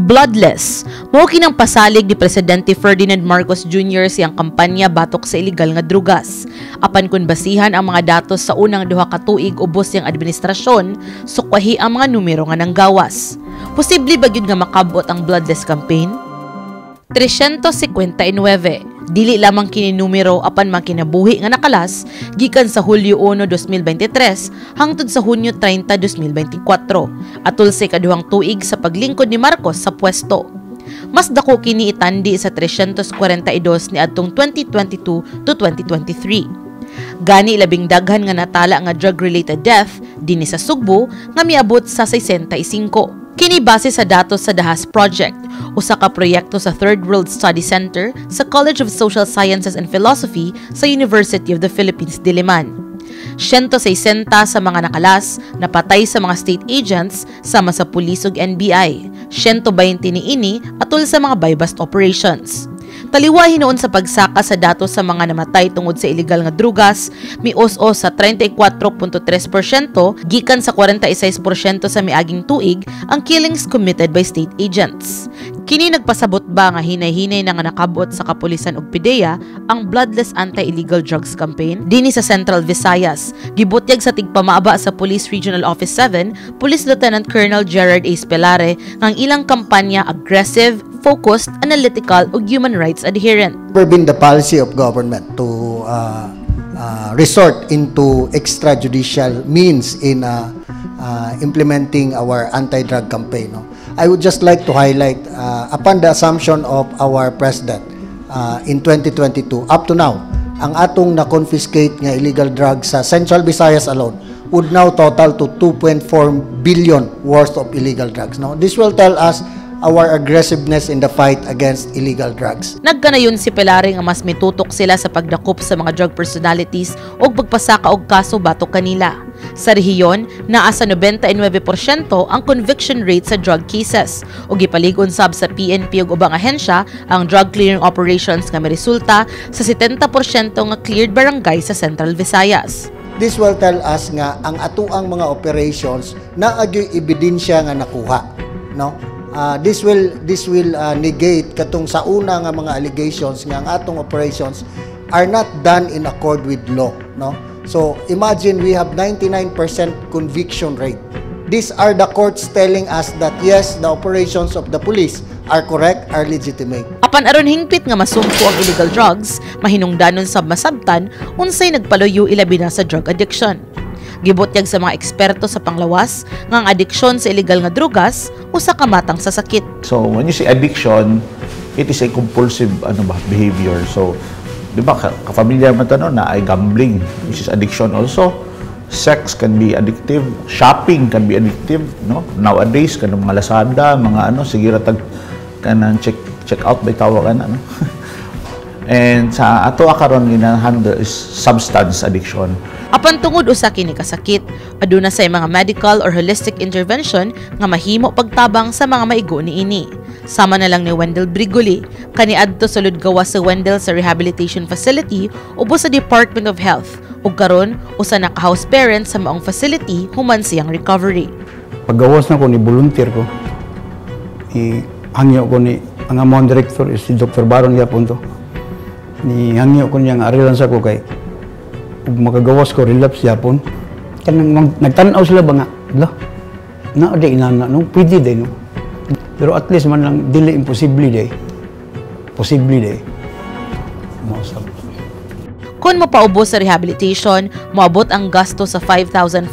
Bloodless, mao kinang pasalig ni Presidente Ferdinand Marcos Jr. siyang kampanya batok sa illegal nga drugas. Apan kun basihan ang mga datos sa unang duha ka tuig ubos yang administrasyon, sukwahi ang mga numero nga nanggawas. Posible ba gyud nga makabot ang bloodless campaign? 359. Dili lamang kini numero apan makinabuhi nga nakalas gikan sa Hulyo 1, 2023 hangtod sa Hunyo 30, 2024 atol sa ikaduhang tuig sa paglingkod ni Marcos sa pwesto. Mas dako kini itandi sa 342 ni adtong 2022 to 2023. Gani labing daghan nga natala nga drug-related death dinhi sa Sugbo nga miabot sa 65. Kini base sa datos sa Dahas Project, usa ka proyekto sa Third World Study Center sa College of Social Sciences and Philosophy sa University of the Philippines, Diliman. 160 sa mga nakalas napatay sa mga state agents sama sa pulis ug NBI. 120 niini atol sa mga buy-bust operations. Taliwa hinuon sa pagsaka sa datos sa mga namatay tungod sa illegal nga drugas, mios-o sa 34.3% gikan sa 46% sa miaging tuig ang killings committed by state agents. Kini nagpasabot ba nga hinay-hinay na nga nakabot sa kapulisan ug PIDEA ang bloodless anti-illegal drugs campaign dinhi sa Central Visayas. Gibutyag sa tigpamaaba sa Police Regional Office 7, Police Lieutenant Colonel Gerard A. Spelare nga ang ilang kampanya aggressive, focused, analytical ug human rights adherent. Never been the policy of government to resort into extrajudicial means in implementing our anti-drug campaign. No? I would just like to highlight, upon the assumption of our President in 2022, up to now, ang atong na-confiscate nga illegal drugs sa Central Visayas alone would now total to 2.4 billion worth of illegal drugs. No? This will tell us our aggressiveness in the fight against illegal drugs. Nagkanayon si Pelare nga mas mitutok sila sa pagdakop sa mga drug personalities o pagpasaka og kaso batok kanila. Sa rehiyon, naa sa 99% ang conviction rate sa drug cases o gipalig sab sa PNP ug ubang ahensya ang drug clearing operations nga miresulta sa 70% nga cleared barangay sa Central Visayas. This will tell us nga ang atuang mga operations na agyoy ebidensya nga nakuha, no? This will negate katong sa una nga mga allegations nga ang atong operations are not done in accord with law, no? So imagine we have 99% conviction rate. These are the courts telling us that yes, the operations of the police are correct, are legitimate. Apan aron hingpit nga masumpo ang illegal drugs, mahinungdanon sab masabtan unsay nagpaluyo ilabi na sa drug addiction. Gibutyag sa mga eksperto sa panglawas nga ang adiksyon sa illegal nga drugas usa ka matang sa sakit. So when you say addiction, it is a compulsive behavior. So di ba ka-familiar man tanong na ay gambling, which is addiction also. Sex can be addictive, shopping can be addictive, no? Nowadays kanang mga Lazada, mga sige ra tag kanang check out by tawagan ano. And sa ato karon gina-handle is substance addiction. Apan tungod usa kini kasakit, aduna say mga medical or holistic intervention nga mahimo pagtabang sa mga maigo niini. Sama na lang ni Wendell Brigoli, kaniadto sa Ludgawas sa Wendell sa rehabilitation facility ubos sa Department of Health ug karon usa na ka house parent sa maong facility human siyang recovery. Paggawas na ko ni volunteer ko, hangyo ko ni ang among director is si Dr. Baron Yapunto. Ni hangyo ko niyang arilan sa ko kay ug makagawas ko relapse yapon. Kanang nagtan-aw sila ba nga, na di inana no, pwede day no. Pero at least man lang dili imposible day. Possibly day. Mausap. Kung mapaubos sa rehabilitation, moabot ang gasto sa 5,500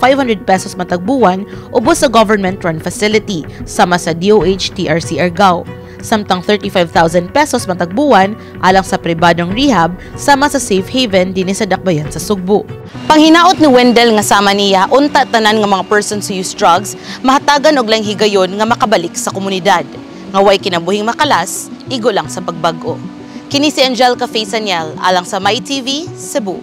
pesos matag buwan ubos sa government-run facility sama sa DOH TRC Argao. Samtang 35,000 pesos matag buwan alang sa pribadong rehab sama sa safe haven dinhi sa Dakbayan sa Sugbo. Panghinaot ni Wendell nga sama niya unta tanan nga mga persons who use drugs mahatagan og lang higayon nga makabalik sa komunidad. Nga way kinabuhing makalas, igo lang sa pagbag-o. Kini si Angel Café Sanyal alang sa MyTV Cebu.